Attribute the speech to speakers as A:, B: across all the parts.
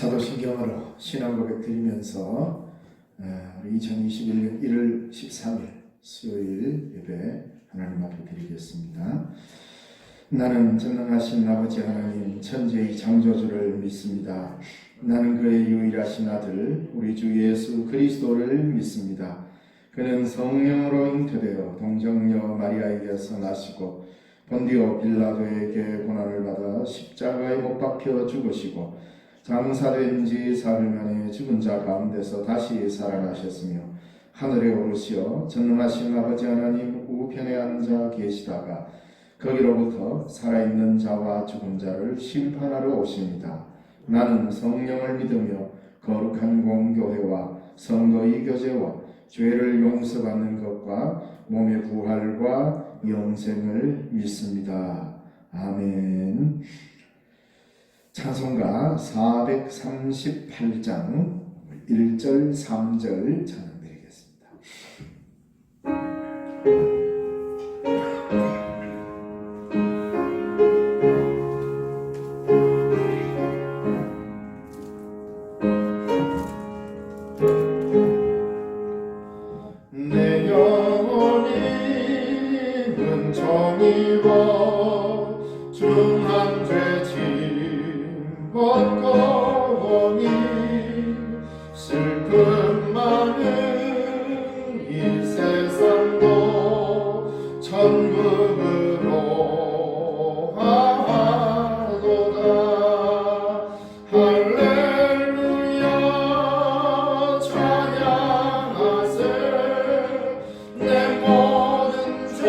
A: 사도신경으로 신앙 고백 드리면서 우리 2021년 1월 13일 수요일 예배 하나님 앞에 드리겠습니다. 나는 전능하신 아버지 하나님 천지의 창조주를 믿습니다. 나는 그의 유일하신 아들 우리 주 예수 그리스도를 믿습니다. 그는 성령으로 잉태되어 동정녀 마리아에게서 나시고 본디오 빌라도에게 고난을 받아 십자가에 못 박혀 죽으시고 장사된 지 사흘 만에 죽은 자 가운데서 다시 살아나셨으며 하늘에 오르시어 전능하신 아버지 하나님 우편에 앉아 계시다가 거기로부터 살아있는 자와 죽은 자를 심판하러 오십니다. 나는 성령을 믿으며 거룩한 공교회와 성도의 교제와 죄를 용서받는 것과 몸의 부활과 영생을 믿습니다. 아멘. 찬송가 438장 1절 3절 찬양드리겠습니다. 내 영혼이 은총이와 중한 죄짐 벗고니 슬픔 많은 이 세상도 천국으로 하도다. 할렐루야 찬양하세. 내 모든 죄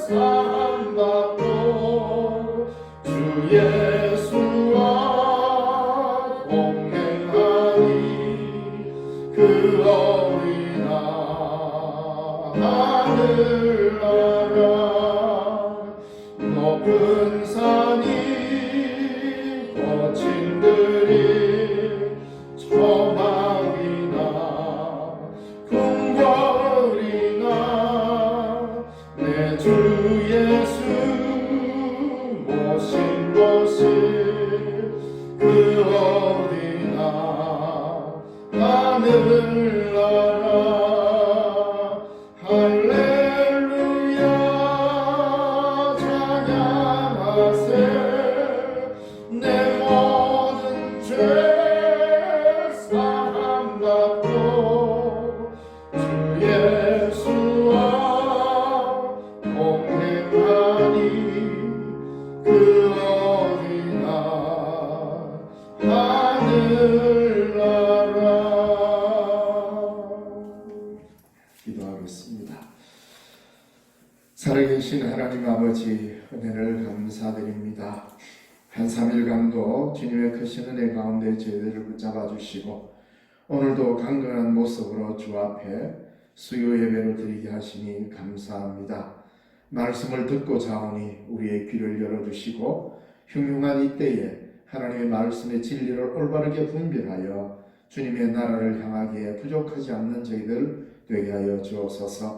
A: 사함받고 주 예수와 동행하니 그 어린아 하늘나라. 높은 산이 거친 들이 초막이나 궁궐이나 내 주 예수 모신 곳이 그 어디나 하늘나라. 할렐루야 찬양하세. 내 모든 죄 사함받고 주 예수와 동행하니 그 어디나 하늘나라. 기도하겠습니다. 살아계신 하나님 아버지 은혜를 감사드립니다. 한 3일간도 주님의 크신 은혜 가운데 저희들을 붙잡아 주시고 오늘도 강건한 모습으로 주 앞에 수요 예배를 드리게 하시니 감사합니다. 말씀을 듣고 자오니 우리의 귀를 열어주시고 흉흉한 이때에 하나님의 말씀의 진리를 올바르게 분별하여 주님의 나라를 향하기에 부족하지 않는 저희들 되게 하여 주옵소서.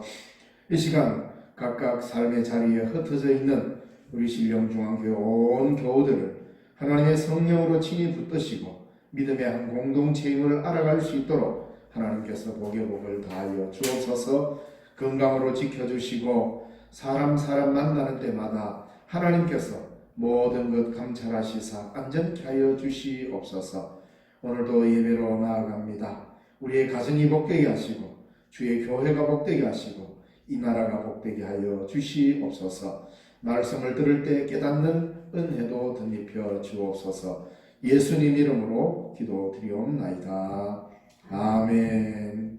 A: 이 시간 각각 삶의 자리에 흩어져 있는 우리 신령중앙교회 온 교우들을 하나님의 성령으로 친히 붙드시고 믿음의 한 공동체임을 알아갈 수 있도록 하나님께서 복의 복을 다하여 주옵소서. 건강으로 지켜주시고 사람 만나는 때마다 하나님께서 모든 것 감찰하시사 안전케 하여 주시옵소서. 오늘도 예배로 나아갑니다. 우리의 가정이 복되게 하시고 주의 교회가 복되게 하시고 이 나라가 복되게 하여 주시옵소서. 말씀을 들을 때 깨닫는 은혜도 덧입혀 주옵소서. 예수님 이름으로 기도드리옵나이다. 아멘.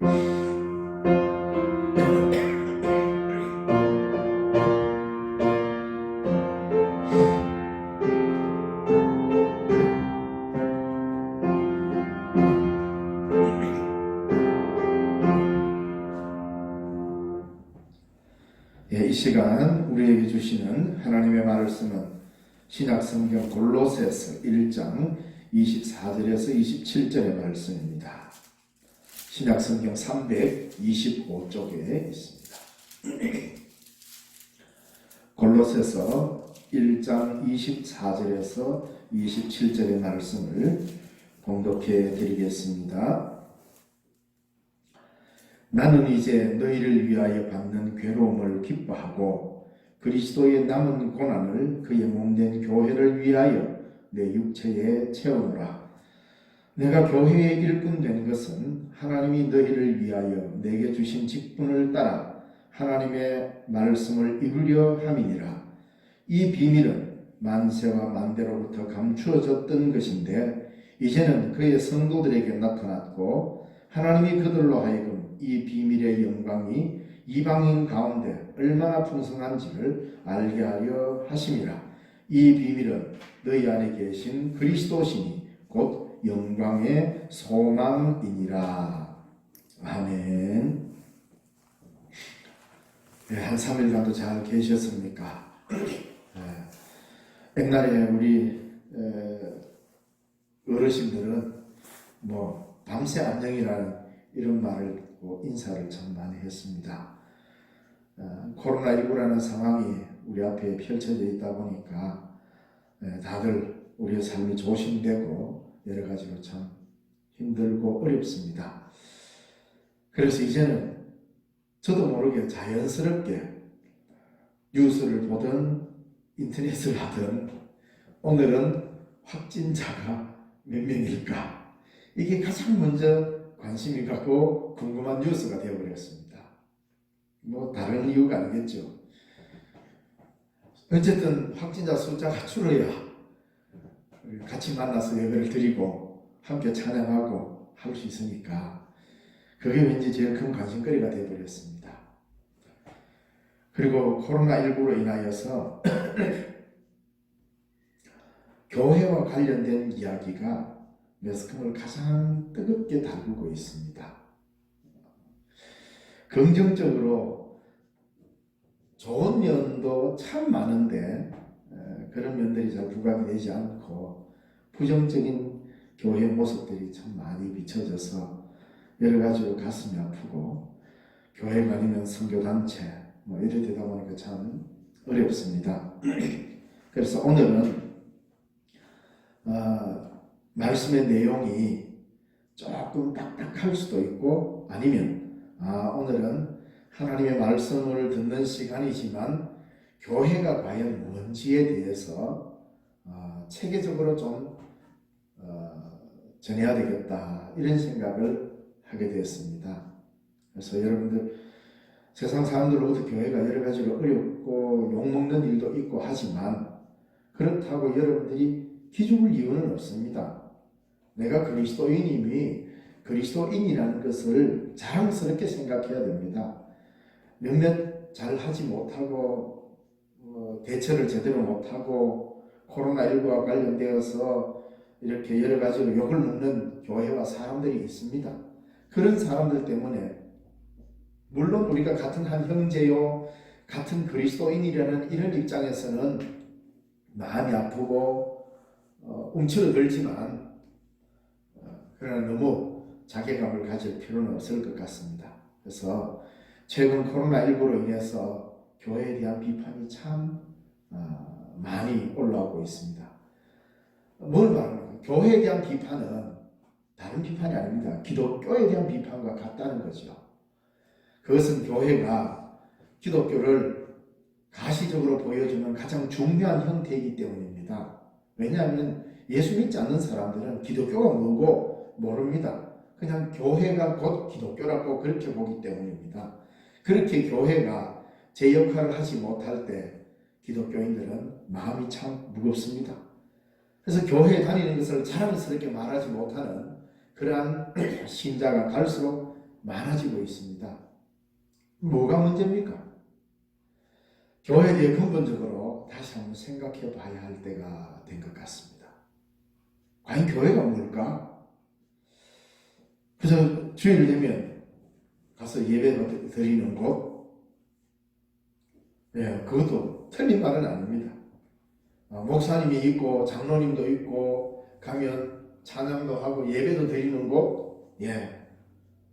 A: 이 시간 우리에게 주시는 하나님의 말씀은 신약성경 골로새서 1장 24절에서 27절의 말씀입니다. 신약성경 325쪽에 있습니다. 골로새서 1장 24절에서 27절의 말씀을 봉독해 드리겠습니다. 나는 이제 너희를 위하여 받는 괴로움을 기뻐하고 그리스도의 남은 고난을 그의 몸된 교회를 위하여 내 육체에 채우노라. 내가 교회의 일꾼 된 것은 하나님이 너희를 위하여 내게 주신 직분을 따라 하나님의 말씀을 이루려 함이니라. 이 비밀은 만세와 만대로부터 감추어졌던 것인데 이제는 그의 성도들에게 나타났고 하나님이 그들로 하여금 이 비밀의 영광이 이방인 가운데 얼마나 풍성한지를 알게 하려 하심이라. 이 비밀은 너희 안에 계신 그리스도시니 곧 영광의 소망이니라. 아멘. 네, 한 3일간도 잘 계셨습니까? 옛날에 우리 어르신들은 뭐 밤새 안녕이라는 이런 말을 듣고 인사를 참 많이 했습니다. 코로나19라는 상황이 우리 앞에 펼쳐져 있다 보니까 다들 우리의 삶이 조심되고 여러 가지로 참 힘들고 어렵습니다. 그래서 이제는 저도 모르게 자연스럽게 뉴스를 보든 인터넷을 하든 오늘은 확진자가 몇 명일까? 이게 가장 먼저 관심이 갖고 궁금한 뉴스가 되어버렸습니다. 뭐 다른 이유가 아니겠죠. 어쨌든 확진자 숫자가 줄어야 같이 만나서 예배를 드리고 함께 찬양하고 할 수 있으니까 그게 왠지 제일 큰 관심거리가 되어버렸습니다. 그리고 코로나19로 인하여서 교회와 관련된 이야기가 매스컴을 가장 뜨겁게 다루고 있습니다. 긍정적으로 좋은 면도 참 많은데 그런 면들이 잘 부각이 되지 않고 부정적인 교회 모습들이 참 많이 비춰져서 여러 가지로 가슴이 아프고 교회가 아니면 선교단체 뭐 이래 되다 보니까 참 어렵습니다. 그래서 오늘은 말씀의 내용이 조금 딱딱할 수도 있고 아니면 오늘은 하나님의 말씀을 듣는 시간이지만 교회가 과연 뭔지에 대해서 체계적으로 좀 전해야 되겠다 이런 생각을 하게 되었습니다. 그래서 여러분들 세상 사람들로부터 교회가 여러 가지로 어렵고 욕먹는 일도 있고 하지만 그렇다고 여러분들이 기죽을 이유는 없습니다. 내가 그리스도인이라는 것을 자랑스럽게 생각해야 됩니다. 몇몇 잘 하지 못하고 대처를 제대로 못하고 코로나19와 관련되어서 이렇게 여러 가지로 욕을 먹는 교회와 사람들이 있습니다. 그런 사람들 때문에 물론 우리가 같은 한 형제요 같은 그리스도인이라는 이런 입장에서는 마음이 아프고 움츠러들지만 그러나 너무 자괴감을 가질 필요는 없을 것 같습니다. 그래서 최근 코로나19로 인해서 교회에 대한 비판이 참 많이 올라오고 있습니다. 뭘 말합니까? 교회에 대한 비판은 다른 비판이 아닙니다. 기독교에 대한 비판과 같다는 거죠. 그것은 교회가 기독교를 가시적으로 보여주는 가장 중요한 형태이기 때문입니다. 왜냐하면 예수 믿지 않는 사람들은 기독교가 뭐고 모릅니다. 그냥 교회가 곧 기독교라고 그렇게 보기 때문입니다. 그렇게 교회가 제 역할을 하지 못할 때 기독교인들은 마음이 참 무겁습니다. 그래서 교회에 다니는 것을 자랑스럽게 말하지 못하는 그러한 신자가 갈수록 많아지고 있습니다. 뭐가 문제입니까? 교회에 대해 근본적으로 다시 한번 생각해 봐야 할 때가 된 것 같습니다. 과연 교회가 뭘까? 그래서 주일 되면 가서 예배 드리는 곳, 그것도 틀린 말은 아닙니다. 목사님이 있고 장로님도 있고 가면 찬양도 하고 예배도 드리는 곳,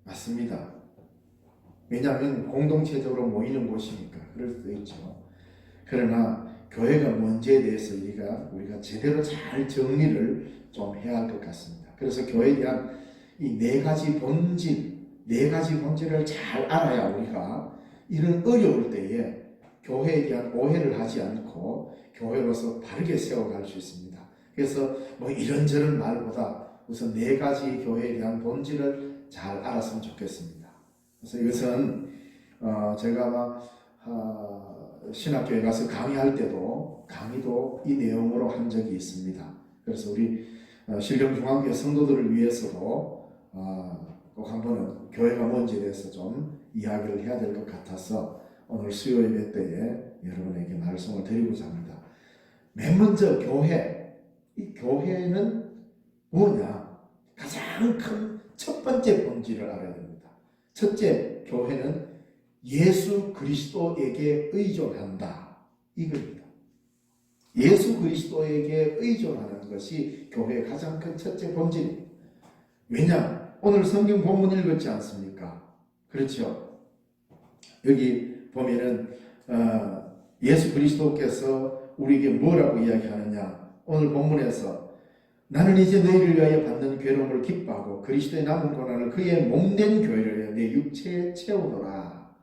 A: 맞습니다. 왜냐하면 공동체적으로 모이는 곳이니까 그럴 수도 있죠. 그러나 교회가 뭔지에 대해서 우리가 제대로 잘 정리를 좀 해야 할 것 같습니다. 그래서 교회에 대한 이 네 가지 본질을 잘 알아야 우리가 이런 어려울 때에 교회에 대한 오해를 하지 않고 교회로서 바르게 세워갈 수 있습니다. 그래서 뭐 이런저런 말보다 우선 네 가지 교회에 대한 본질을 잘 알았으면 좋겠습니다. 그래서 이것은 제가 아마 신학교에 가서 강의할 때도 강의도 이 내용으로 한 적이 있습니다. 그래서 우리 신령중앙교회 성도들을 위해서도 꼭 한번은 교회가 뭔지에 대해서 좀 이야기를 해야 될 것 같아서 오늘 수요 예배 때에 여러분에게 말씀을 드리고자 합니다. 맨 먼저 이 교회는 뭐냐? 가장 큰 첫 번째 본질을 알아야 됩니다. 첫째, 교회는 예수 그리스도에게 의존한다. 이겁니다. 예수 그리스도에게 의존하는 것이 교회의 가장 큰 첫째 본질입니다. 왜냐? 오늘 성경 본문 읽었지 않습니까? 그렇죠? 여기 보면은 예수 그리스도께서 우리에게 뭐라고 이야기하느냐? 오늘 본문에서 나는 이제 너희를 위하여 받는 괴로움을 기뻐하고 그리스도의 남은 고난을 그의 몸된 교회를 위하여 내 육체에 채우노라.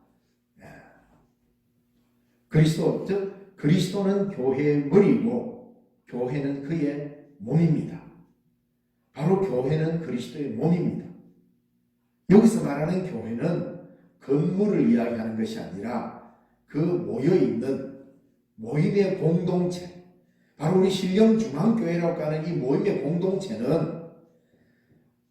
A: 그리스도는 교회의 머리고 교회는 그의 몸입니다. 바로 교회는 그리스도의 몸입니다. 여기서 말하는 교회는 건물을 이야기하는 것이 아니라 그 모여있는 모임의 공동체, 바로 우리 신령중앙교회라고 하는 이 모임의 공동체는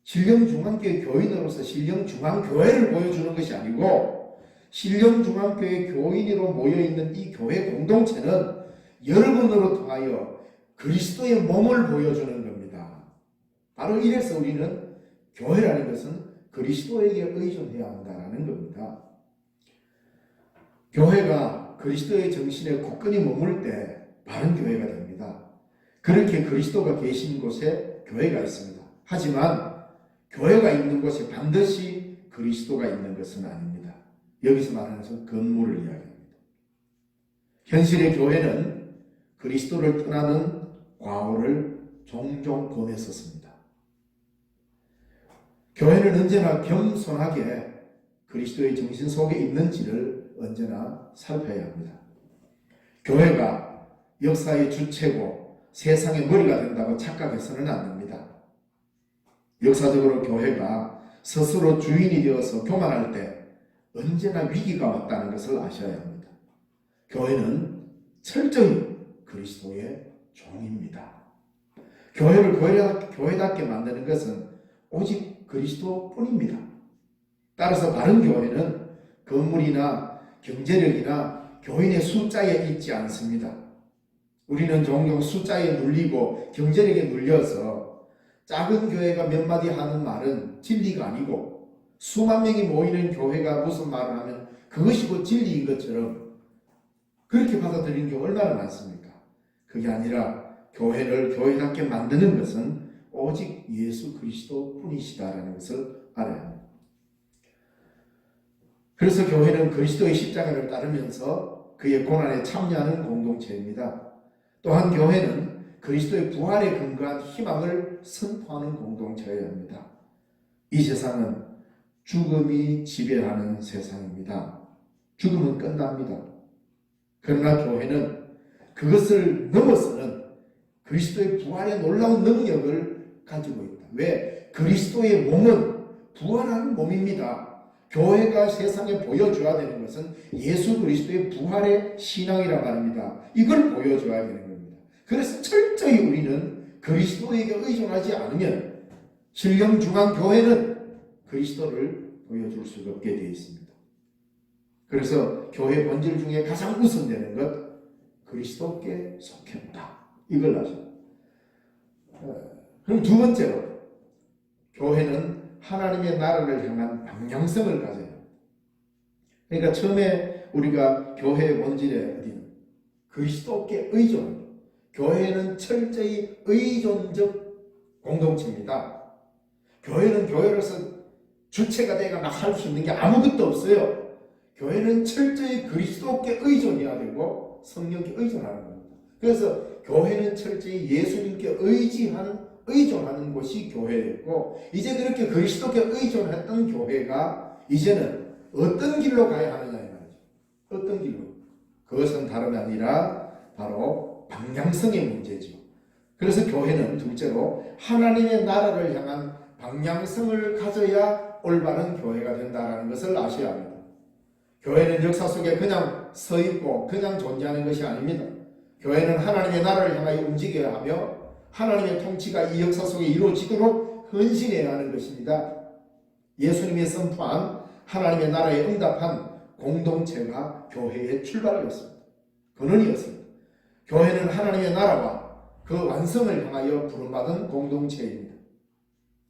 A: 신령중앙교회 교인으로서 신령중앙교회를 보여주는 것이 아니고 신령중앙교회 교인으로 모여있는 이 교회 공동체는 여러분으로 통하여 그리스도의 몸을 보여주는 겁니다. 바로 이래서 우리는 교회라는 것은 그리스도에게 의존해야 한다는 겁니다. 교회가 그리스도의 정신에 굳건히 머물 때 바른 교회가 됩니다. 그렇게 그리스도가 계신 곳에 교회가 있습니다. 하지만 교회가 있는 곳에 반드시 그리스도가 있는 것은 아닙니다. 여기서 말하는 것은 건물을 이야기합니다. 현실의 교회는 그리스도를 떠나는 과오를 종종 보냈었습니다. 교회는 언제나 겸손하게 그리스도의 정신 속에 있는지를 언제나 살펴야 합니다. 교회가 역사의 주체고 세상의 머리가 된다고 착각해서는 안 됩니다. 역사적으로 교회가 스스로 주인이 되어서 교만할 때 언제나 위기가 왔다는 것을 아셔야 합니다. 교회는 철저히 그리스도의 종입니다. 교회를 교회답게 만드는 것은 오직 그리스도뿐입니다. 따라서 바른 교회는 건물이나 경제력이나 교인의 숫자에 있지 않습니다. 우리는 종종 숫자에 눌리고 경제력에 눌려서 작은 교회가 몇 마디 하는 말은 진리가 아니고 수만 명이 모이는 교회가 무슨 말을 하면 그것이 곧 진리인 것처럼 그렇게 받아들이는 게 얼마나 많습니까? 그게 아니라 교회를 교회답게 만드는 것은 오직 예수 그리스도 뿐이시다라는 것을 알아야 합니다. 그래서 교회는 그리스도의 십자가를 따르면서 그의 고난에 참여하는 공동체입니다. 또한 교회는 그리스도의 부활에 근거한 희망을 선포하는 공동체여야 합니다. 이 세상은 죽음이 지배하는 세상입니다. 죽음은 끝납니다. 그러나 교회는 그것을 넘어서는 그리스도의 부활의 놀라운 능력을 가지고 있다. 왜? 그리스도의 몸은 부활한 몸입니다. 교회가 세상에 보여줘야 되는 것은 예수 그리스도의 부활의 신앙이란 말입니다. 이걸 보여줘야 되는 겁니다. 그래서 철저히 우리는 그리스도에게 의존하지 않으면 신령중앙교회는 그리스도를 보여줄 수가 없게 되어 있습니다. 그래서 교회 본질 중에 가장 우선되는 것, 그리스도께 속했다. 이걸 아십니다. 그럼 두 번째로, 교회는 하나님의 나라를 향한 방향성을 가져야 합니다. 그러니까 처음에 우리가 교회의 본질에 어디는 그리스도께 의존. 교회는 철저히 의존적 공동체입니다. 교회는 교회로서 주체가 내가 막 할 수 있는 게 아무것도 없어요. 교회는 철저히 그리스도께 의존해야 되고 성령께 의존하는 겁니다. 그래서 교회는 철저히 예수님께 의존하는 곳이 교회였고, 이제 그렇게 그리스도께 의존했던 교회가 이제는 어떤 길로 가야 하느냐 이 말이죠. 어떤 길로? 그것은 다름 아니라 바로 방향성의 문제죠. 그래서 교회는 둘째로 하나님의 나라를 향한 방향성을 가져야 올바른 교회가 된다는 것을 아셔야 합니다. 교회는 역사 속에 그냥 서 있고 그냥 존재하는 것이 아닙니다. 교회는 하나님의 나라를 향하여 움직여야 하며 하나님의 통치가 이 역사 속에 이루어지도록 헌신해야 하는 것입니다. 예수님이 선포한 하나님의 나라에 응답한 공동체가 교회의 출발이었습니다. 근원이었습니다. 교회는 하나님의 나라와 그 완성을 향하여 부름받은 공동체입니다.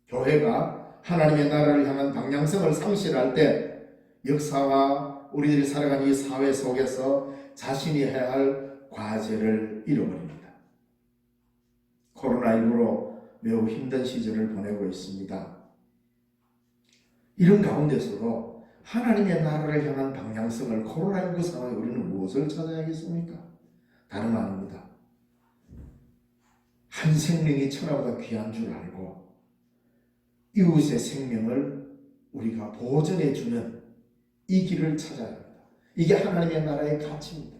A: 교회가 하나님의 나라를 향한 방향성을 상실할 때 역사와 우리들이 살아가는 이 사회 속에서 자신이 해야 할 과제를 잃어버립니다. 코로나19로 매우 힘든 시절을 보내고 있습니다. 이런 가운데서도 하나님의 나라를 향한 방향성을 코로나19 상황에 우리는 무엇을 찾아야겠습니까? 다름 아닙니다. 한 생명이 천하보다 귀한 줄 알고 이웃의 생명을 우리가 보전해 주는 이 길을 찾아야 합니다. 이게 하나님의 나라의 가치입니다.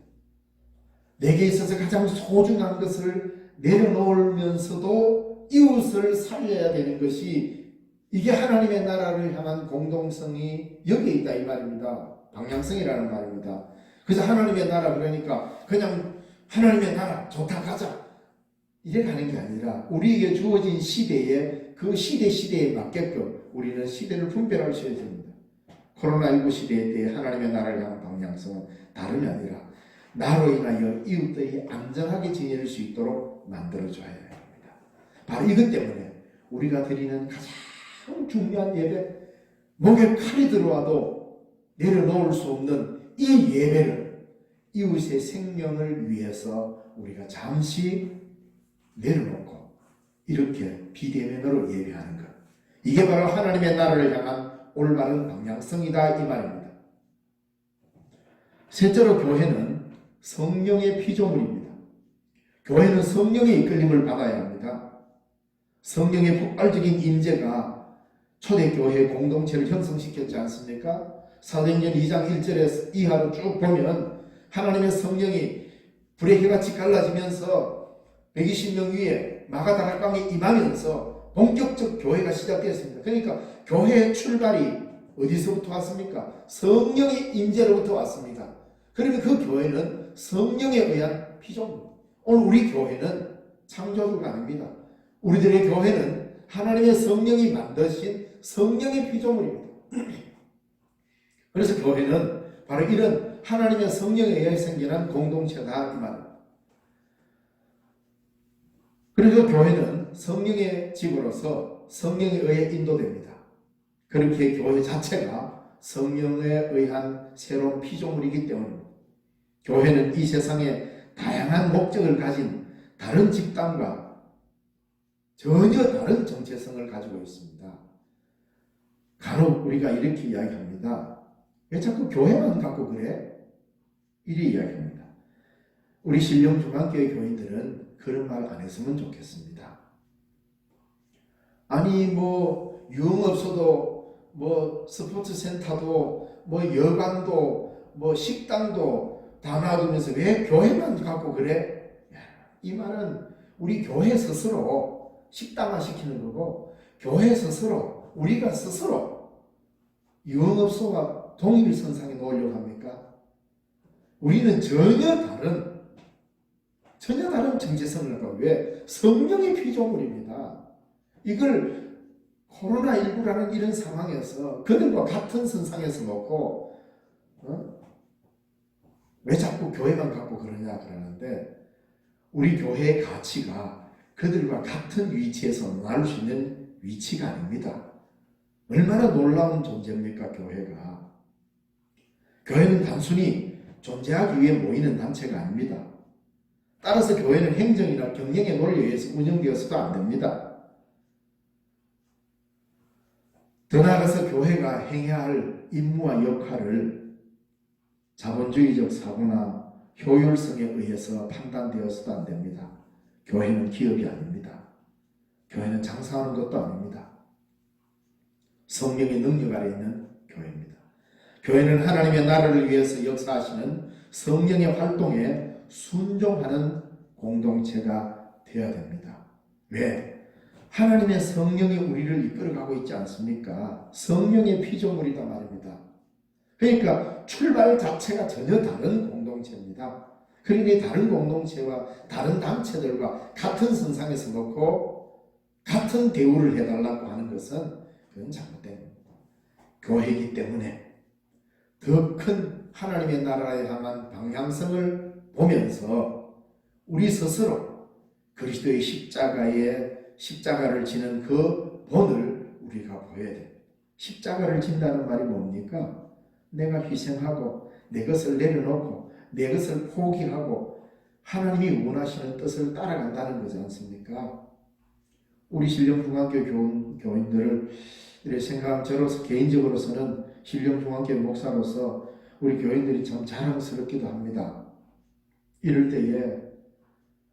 A: 내게 있어서 가장 소중한 것을 내려놓으면서도 이웃을 살려야 되는 것이, 이게 하나님의 나라를 향한 공동성이 여기에 있다 이 말입니다. 방향성이라는 말입니다. 그래서 하나님의 나라 그러니까 그냥 하나님의 나라 좋다 가자 이래 가는 게 아니라 우리에게 주어진 시대에 그 시대에 맞게끔 우리는 시대를 분별할 수 있어야 됩니다. 코로나19 시대에 대해 하나님의 나라를 향한 방향성은 다름이 아니라 나로 인하여 이웃들이 안전하게 지낼 수 있도록 만들어줘야 합니다. 바로 이것 때문에 우리가 드리는 가장 중요한 예배, 목에 칼이 들어와도 내려놓을 수 없는 이 예배를 이웃의 생명을 위해서 우리가 잠시 내려놓고 이렇게 비대면으로 예배하는 것, 이게 바로 하나님의 나라를 향한 올바른 방향성이다 이 말입니다. 셋째로 교회는 성령의 피조물입니다. 교회는 성령의 이끌림을 받아야 합니다. 성령의 폭발적인 임재가 초대교회 공동체를 형성시켰지 않습니까? 사도행전 2장 1절에서 이하로 쭉 보면 하나님의 성령이 불의 해같이 갈라지면서 120명 위에 마가다락방에 임하면서 본격적 교회가 시작되었습니다. 그러니까 교회의 출발이 어디서부터 왔습니까? 성령의 임재로부터 왔습니다. 그러면 그 교회는 성령에 의한 피조물. 오늘 우리 교회는 창조주가 아닙니다. 우리들의 교회는 하나님의 성령이 만드신 성령의 피조물입니다. 그래서 교회는 바로 이런 하나님의 성령에 의해 생겨난 공동체다 이 말입니다. 그래서 교회는 성령의 집으로서 성령에 의해 인도됩니다. 그렇게 교회 자체가 성령에 의한 새로운 피조물이기 때문입니다. 교회는 이 세상에 다양한 목적을 가진 다른 집단과 전혀 다른 정체성을 가지고 있습니다. 간혹 우리가 이렇게 이야기합니다. 왜 자꾸 교회만 갖고 그래? 이리 이야기합니다. 우리 신령중앙교회 교인들은 그런 말 안 했으면 좋겠습니다. 아니 뭐 유흥업소도 뭐 스포츠센터도 뭐 여관도 뭐 식당도 다 놔두면서 왜 교회만 갖고 그래? 이 말은 우리 교회 스스로 식당화시키는 거고, 교회 스스로 우리가 스스로 유흥업소와 동일선상에 놓으려고 합니까? 우리는 전혀 다른 정체성을 갖고, 왜? 성령의 피조물입니다. 이걸 코로나19라는 이런 상황에서 그들과 같은 선상에서 놓고 왜 자꾸 교회만 갖고 그러냐 그러는데, 우리 교회의 가치가 그들과 같은 위치에서 나눌 수 있는 위치가 아닙니다. 얼마나 놀라운 존재입니까 교회가. 교회는 단순히 존재하기 위해 모이는 단체가 아닙니다. 따라서 교회는 행정이나 경영의 논리에 의해서 운영되어서도 안 됩니다. 더 나아가서 교회가 행해야 할 임무와 역할을 자본주의적 사고나 효율성에 의해서 판단되어서도 안 됩니다. 교회는 기업이 아닙니다. 교회는 장사하는 것도 아닙니다. 성령의 능력 아래 있는 교회입니다. 교회는 하나님의 나라를 위해서 역사하시는 성령의 활동에 순종하는 공동체가 되어야 됩니다. 왜? 하나님의 성령이 우리를 이끌어가고 있지 않습니까? 성령의 피조물이다 말입니다. 그러니까 출발 자체가 전혀 다른 공동체입니다. 그러니 다른 공동체와 다른 단체들과 같은 선상에서 놓고 같은 대우를 해달라고 하는 것은 그건 잘못된 겁니다. 교회이기 때문에 더 큰 하나님의 나라에 향한 방향성을 보면서 우리 스스로 그리스도의 십자가를 지는 그 본을 우리가 보여야 됩니다. 십자가를 진다는 말이 뭡니까? 내가 희생하고 내 것을 내려놓고 내 것을 포기하고 하나님이 원하시는 뜻을 따라간다는 거지 않습니까? 우리 신령중앙교 교인들을 이렇게 생각하면 저로서 개인적으로서는 신령중앙교 목사로서 우리 교인들이 참 자랑스럽기도 합니다. 이럴 때에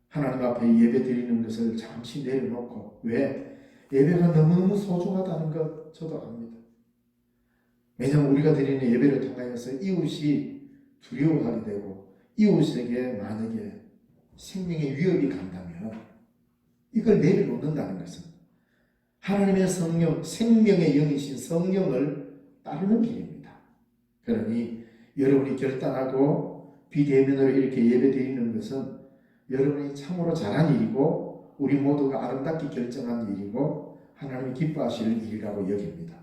A: 하나님 앞에 예배 드리는 것을 잠시 내려놓고, 왜? 예배가 너무너무 소중하다는 것 저도 압니다. 왜냐하면 우리가 드리는 예배를 통하여서 이웃이 두려워하게 되고 이웃에게 만약에 생명의 위협이 간다면 이걸 내려놓는다는 것은 하나님의 성령, 생명의 영이신 성령을 따르는 길입니다. 그러니 여러분이 결단하고 비대면으로 이렇게 예배 드리는 것은 여러분이 참으로 잘한 일이고 우리 모두가 아름답게 결정한 일이고 하나님이 기뻐하실 일이라고 여깁니다.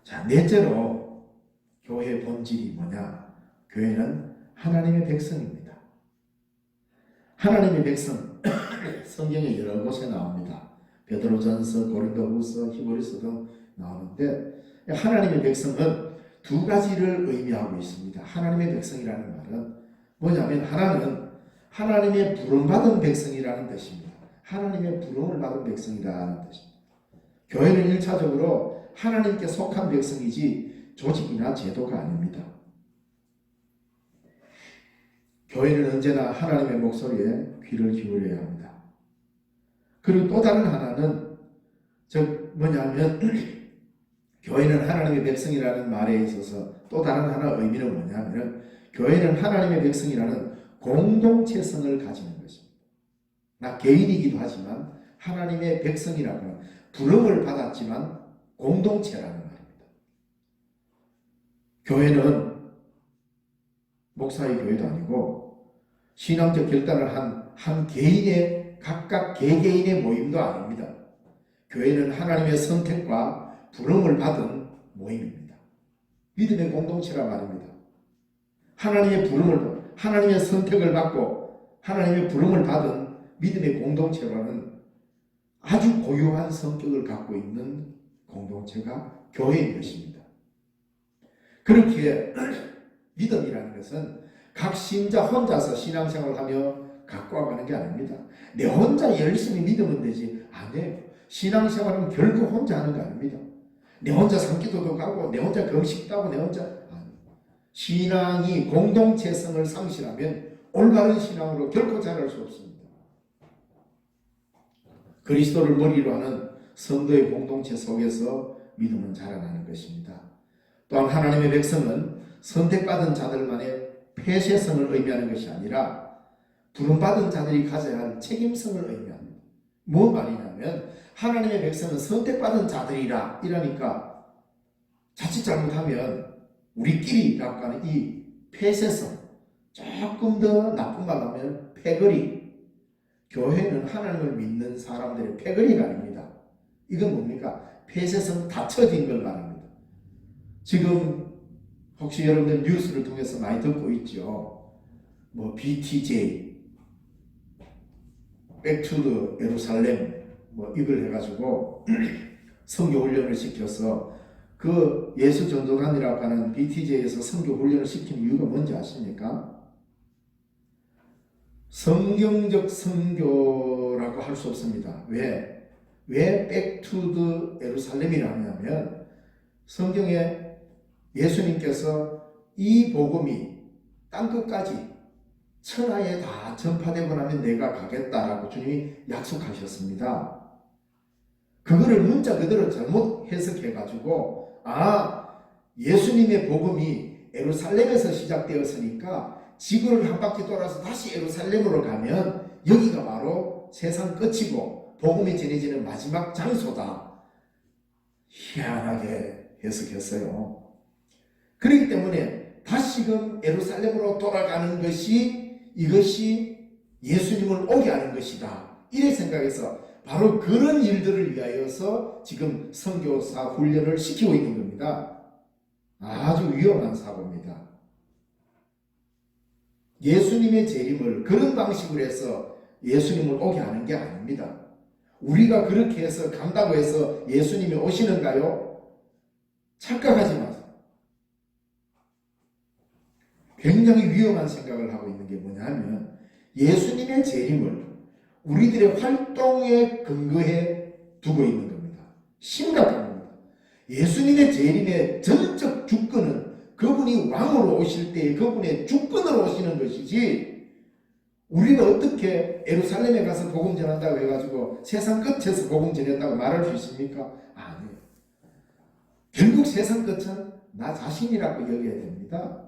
A: 자, 넷째로 교회의 본질이 뭐냐? 교회는 하나님의 백성입니다. 하나님의 백성, 성경에 여러 곳에 나옵니다. 베드로전서, 고린도후서, 히브리서 등 나오는데 하나님의 백성은 두 가지를 의미하고 있습니다. 하나님의 백성이라는 말은 뭐냐면 하나는 하나님의 부름받은 백성이라는 뜻입니다. 하나님의 부름을 받은 백성이라는 뜻입니다. 교회는 1차적으로 하나님께 속한 백성이지 조직이나 제도가 아닙니다. 교회는 언제나 하나님의 목소리에 귀를 기울여야 합니다. 그리고 또 다른 하나는 뭐냐면 교회는 하나님의 백성이라는 말에 있어서 또 다른 하나 의미는 뭐냐면 교회는 하나님의 백성이라는 공동체성을 가지는 것입니다. 나 개인이기도 하지만 하나님의 백성이라고 부름을 받았지만 공동체라는 말입니다. 교회는 목사의 교회도 아니고 신앙적 결단을 한 개인의 각각 개개인의 모임도 아닙니다. 교회는 하나님의 선택과 부름을 받은 모임입니다. 믿음의 공동체라 말입니다. 하나님의 선택을 받고 하나님의 부름을 받은 믿음의 공동체라는 아주 고유한 성격을 갖고 있는 공동체가 교회인 것입니다. 그렇기에 믿음이라는 것은 각 신자 혼자서 신앙생활을 하며 갖고 와가는 게 아닙니다. 내 혼자 열심히 믿으면 되지. 아니에요. 신앙생활은 결코 혼자 하는 거 아닙니다. 내 혼자 산기도도 가고 내 혼자 금식도 하고 내 혼자 신앙이 공동체성을 상실하면 올바른 신앙으로 결코 자랄 수 없습니다. 그리스도를 머리로 하는 성도의 공동체 속에서 믿음은 자라나는 것입니다. 또한 하나님의 백성은 선택받은 자들만의 폐쇄성을 의미하는 것이 아니라 부름받은 자들이 가져야 할 책임성을 의미합니다. 뭔 말이냐면 하나님의 백성은 선택받은 자들이라 이러니까 자칫 잘못하면 우리끼리라고 하는 이 폐쇄성, 조금 더 나쁜 말 하면 패거리. 교회는 하나님을 믿는 사람들의 패거리가 아닙니다. 이건 뭡니까? 폐쇄성 닫혀진 걸 말합니다. 지금 혹시 여러분들 뉴스를 통해서 많이 듣고 있죠. 뭐 BTJ, Back to the Jerusalem 뭐 이걸 해가지고 선교 훈련을 시켜서 그 예수 전도단이라고 하는 BTJ에서 선교 훈련을 시킨 이유가 뭔지 아십니까? 성경적 선교라고 할 수 없습니다. 왜 Back to the Jerusalem이라 하냐면 성경에 예수님께서 이 복음이 땅끝까지 천하에 다 전파되고 나면 내가 가겠다라고 주님이 약속하셨습니다. 그거를 문자 그대로 잘못 해석해가지고 예수님의 복음이 예루살렘에서 시작되었으니까 지구를 한 바퀴 돌아서 다시 예루살렘으로 가면 여기가 바로 세상 끝이고 복음이 전해지는 마지막 장소다. 희한하게 해석했어요. 그렇기 때문에 다시금 예루살렘으로 돌아가는 것이 이것이 예수님을 오게 하는 것이다. 이래 생각해서 바로 그런 일들을 위하여서 지금 선교사 훈련을 시키고 있는 겁니다. 아주 위험한 사고입니다. 예수님의 재림을 그런 방식으로 해서 예수님을 오게 하는 게 아닙니다. 우리가 그렇게 해서 간다고 해서 예수님이 오시는가요? 착각하지 마세요. 굉장히 위험한 생각을 하고 있는 게 뭐냐 하면 예수님의 재림을 우리들의 활동에 근거해 두고 있는 겁니다. 심각한 겁니다. 예수님의 재림의 전적 주권은 그분이 왕으로 오실 때 그분의 주권으로 오시는 것이지, 우리가 어떻게 예루살렘에 가서 복음 전한다고 해가지고 세상 끝에서 복음 전했다고 말할 수 있습니까? 아니에요. 결국 세상 끝은 나 자신이라고 여겨야 됩니다.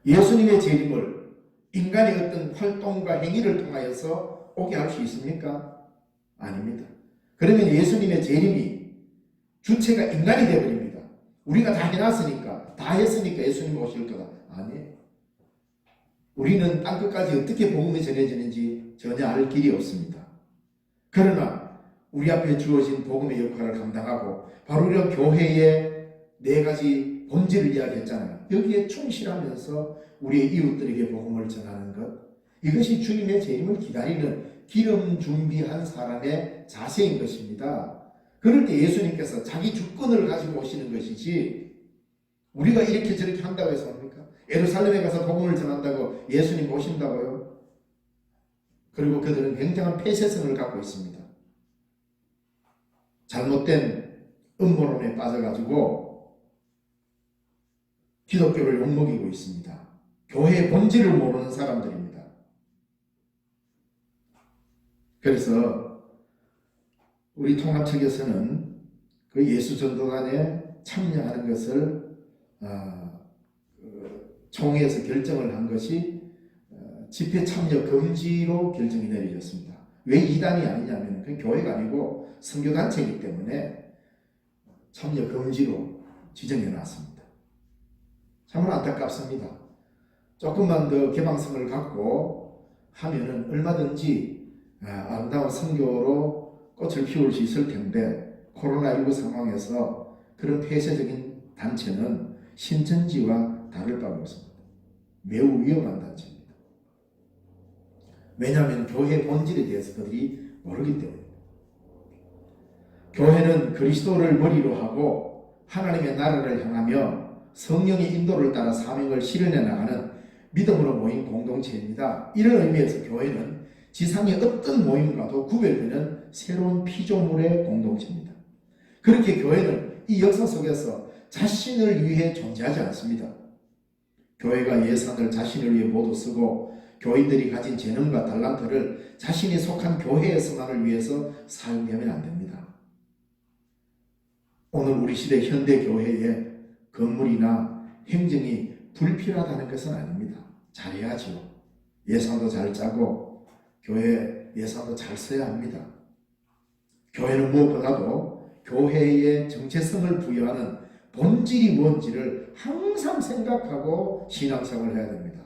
A: 예수님의 재림을 인간의 어떤 활동과 행위를 통하여서 오게 할 수 있습니까? 아닙니다. 그러면 예수님의 재림이 주체가 인간이 되어버립니다. 우리가 다 해놨으니까, 다 했으니까 예수님 오실 거다. 아니에요. 우리는 땅끝까지 어떻게 복음이 전해지는지 전혀 알 길이 없습니다. 그러나 우리 앞에 주어진 복음의 역할을 감당하고 바로 이런 교회의 4가지 본질을 이야기했잖아요. 여기에 충실하면서 우리의 이웃들에게 복음을 전하는 것, 이것이 주님의 재림을 기다리는 기름 준비한 사람의 자세인 것입니다. 그럴 때 예수님께서 자기 주권을 가지고 오시는 것이지, 우리가 이렇게 저렇게 한다고 해서 합니까? 예루살렘에 가서 복음을 전한다고 예수님 오신다고요? 그리고 그들은 굉장한 폐쇄성을 갖고 있습니다. 잘못된 음모론에 빠져가지고 기독교를 욕먹이고 있습니다. 교회의 본질을 모르는 사람들입니다. 그래서 우리 통합측에서는 그 예수전도단에 참여하는 것을 총회에서 결정을 한 것이 집회 참여 금지로 결정이 내려졌습니다. 왜 이단이 아니냐면 그 교회가 아니고 선교단체이기 때문에 참여 금지로 지정해 놨습니다. 참으로 안타깝습니다. 조금만 더 개방성을 갖고 하면은 얼마든지 아름다운 선교로 꽃을 피울 수 있을 텐데, 코로나19 상황에서 그런 폐쇄적인 단체는 신천지와 다를 바가 없습니다. 매우 위험한 단체입니다. 왜냐하면 교회의 본질에 대해서 그들이 모르기 때문입니다. 교회는 그리스도를 머리로 하고 하나님의 나라를 향하며 성령의 인도를 따라 사명을 실현해 나가는 믿음으로 모인 공동체입니다. 이런 의미에서 교회는 지상의 어떤 모임과도 구별되는 새로운 피조물의 공동체입니다. 그렇게 교회는 이 역사 속에서 자신을 위해 존재하지 않습니다. 교회가 예산을 자신을 위해 모두 쓰고 교인들이 가진 재능과 달란트를 자신이 속한 교회의 성안을 위해서 사용하면 안 됩니다. 오늘 우리 시대 현대 교회의 건물이나 행정이 불필요하다는 것은 아닙니다. 잘해야지요. 예산도 잘 짜고 교회 예산도 잘 써야 합니다. 교회는 무엇보다도 교회의 정체성을 부여하는 본질이 뭔지를 항상 생각하고 신앙생활을 해야 됩니다.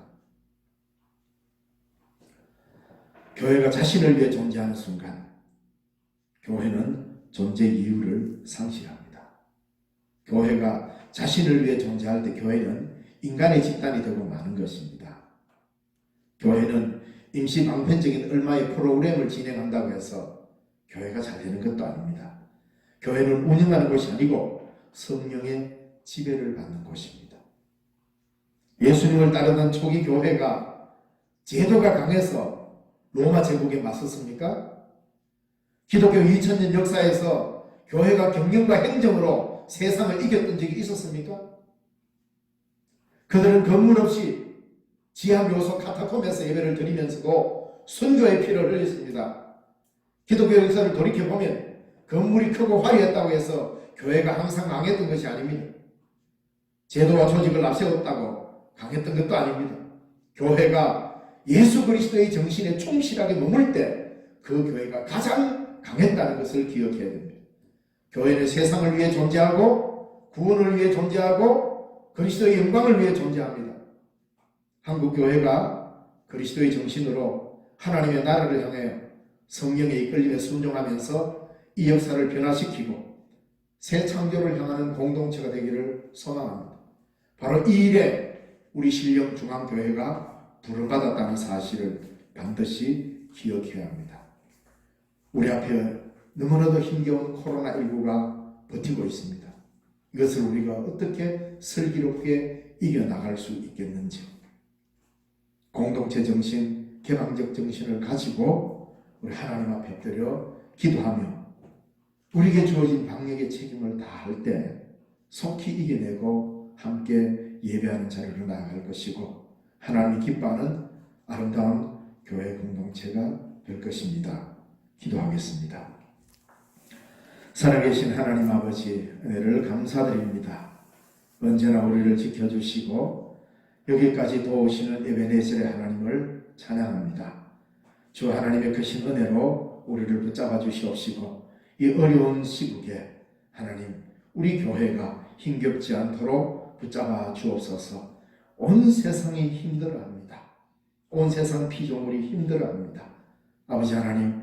A: 교회가 자신을 위해 존재하는 순간 교회는 존재 이유를 상실합니다. 교회가 자신을 위해 존재할 때 교회는 인간의 집단이 되고 마는 것입니다. 교회는 임시 방편적인 얼마의 프로그램을 진행한다고 해서 교회가 잘 되는 것도 아닙니다. 교회는 운영하는 곳이 아니고 성령의 지배를 받는 곳입니다. 예수님을 따르던 초기 교회가 제도가 강해서 로마 제국에 맞섰습니까? 기독교 2000년 역사에서 교회가 경영과 행정으로 세상을 이겼던 적이 있었습니까? 그들은 건물 없이 지하 묘소 카타콤에서 예배를 드리면서도 선교의 피를 흘렸습니다. 기독교 역사를 돌이켜보면 건물이 크고 화려했다고 해서 교회가 항상 강했던 것이 아닙니다. 제도와 조직을 앞세웠다고 강했던 것도 아닙니다. 교회가 예수 그리스도의 정신에 충실하게 머물 때 그 교회가 가장 강했다는 것을 기억해야 됩니다. 교회는 세상을 위해 존재하고 구원을 위해 존재하고 그리스도의 영광을 위해 존재합니다. 한국 교회가 그리스도의 정신으로 하나님의 나라를 향하여 성령의 이끌림에 순종하면서 이 역사를 변화시키고 새 창조를 향하는 공동체가 되기를 소망합니다. 바로 이 일에 우리 신령중앙교회가 부름받았다는 사실을 반드시 기억해야 합니다. 우리 앞에 너무나도 힘겨운 코로나19가 버티고 있습니다. 이것을 우리가 어떻게 슬기롭게 이겨나갈 수 있겠는지, 공동체 정신, 개방적 정신을 가지고 우리 하나님 앞에 엎드려 기도하며 우리에게 주어진 방역의 책임을 다할 때 속히 이겨내고 함께 예배하는 자리로 나아갈 것이고 하나님이 기뻐하는 아름다운 교회 공동체가 될 것입니다. 기도하겠습니다. 살아계신 하나님 아버지, 은혜를 감사드립니다. 언제나 우리를 지켜주시고 여기까지 도우시는 에베네셀의 하나님을 찬양합니다. 주 하나님의 크신 은혜로 우리를 붙잡아 주시옵시고 이 어려운 시국에 하나님, 우리 교회가 힘겹지 않도록 붙잡아 주옵소서. 온 세상이 힘들어합니다. 온 세상 피조물이 힘들어합니다. 아버지 하나님,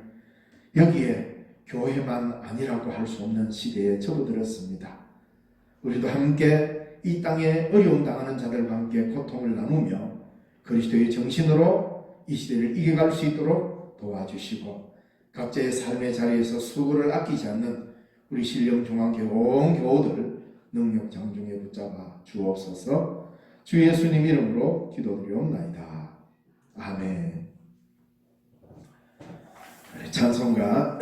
A: 여기에 교회만 아니라고 할 수 없는 시대에 접어들었습니다. 우리도 함께 이 땅에 어려움 당하는 자들과 함께 고통을 나누며 그리스도의 정신으로 이 시대를 이겨갈 수 있도록 도와주시고 각자의 삶의 자리에서 수고를 아끼지 않는 우리 신령중앙교회 온 교우들 능력 장중에 붙잡아 주옵소서. 주 예수님 이름으로 기도드리옵나이다. 아멘. 찬송가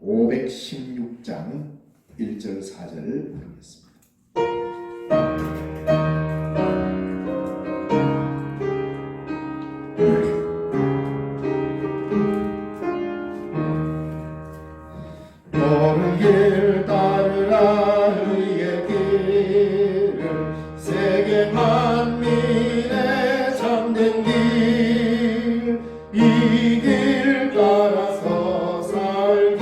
A: 516장 1절 4절 읽겠습니다. 옳은 길 따르라 의의 길을 세계 만민의 참된 길 이 길 따라서 살기를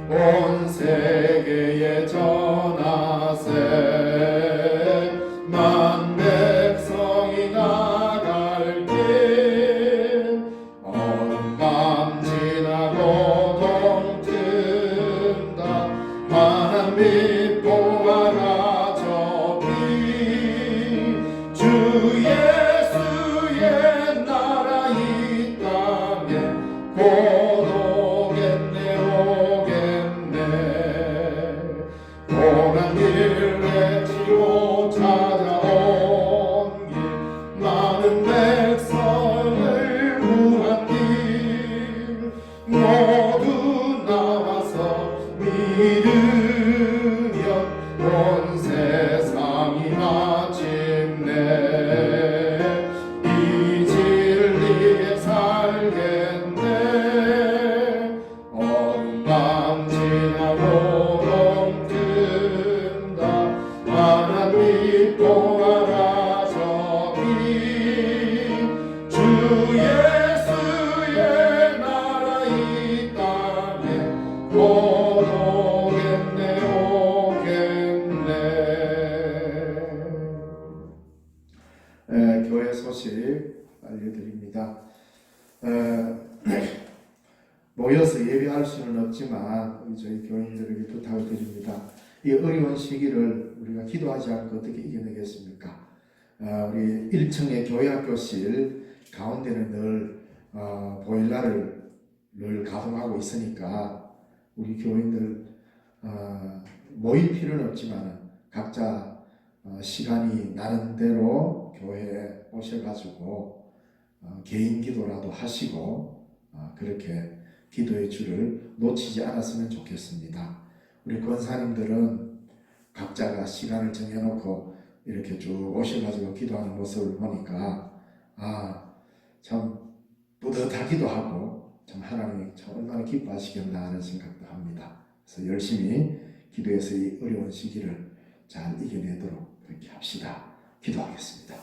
A: 온 세계에 전하세 만 백성이 나갈 길 어느 밤 지나고 동튼다 만한 빛 보아라 저기 주 예수의 나라 이 땅에 곧 오겠네 오겠네 고난 길 외치고 찾아온 길 많은 백성을 구한 길 모두 나와서 믿으면 온 세상이 마침내 이 진리에 살겠네 어느 밤 지나고 동튼다 만한 빛 보아라 저기 주 예수의 나라 이 땅에 곧 오겠네 오겠네. 교회 소식 알려드립니다. 모여서 예배할 수는 없지만 우리 저희 교인들에게 부탁을 드립니다. 이 어려운 시기를 우리가 기도하지 않고 어떻게 이겨내겠습니까? 우리 1층의 교회학교실 가운데는 늘 보일러를 늘 가동하고 있으니까 우리 교인들 모일 필요는 없지만 각자 시간이 나는 대로 교회에 오셔가지고 개인 기도라도 하시고 그렇게 기도의 줄을 놓치지 않았으면 좋겠습니다. 우리 권사님들은 각자가 시간을 정해놓고 이렇게 쭉 오셔가지고 기도하는 모습을 보니까 참 뿌듯하기도 하고 참 하나님이 참 얼마나 기뻐하시겠나 하는 생각도 합니다. 그래서 열심히 기도해서 이 어려운 시기를 잘 이겨내도록 그렇게 합시다. 기도하겠습니다.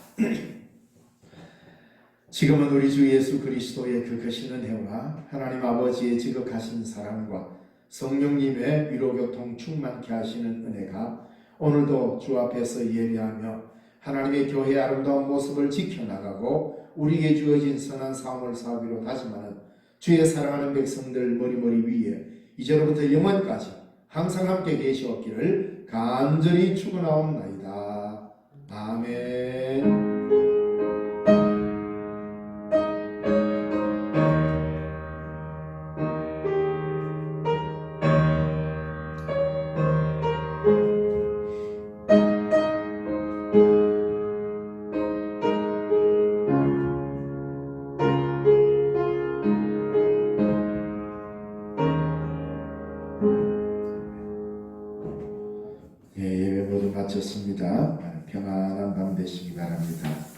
A: 지금은 우리 주 예수 그리스도의 그 크신 은혜와 하나님 아버지의 지극하신 사랑과 성령님의 위로교통 충만케 하시는 은혜가 오늘도 주 앞에서 예배하며 하나님의 교회의 아름다운 모습을 지켜나가고 우리에게 주어진 선한 삶을 사위로 다짐하는 주의 사랑하는 백성들 머리머리 위에 이제로부터 영원까지 항상 함께 계시옵기를 간절히 축원하옵나이다. 아멘. 예배 모두 마쳤습니다. 평안한 밤 되시기 바랍니다.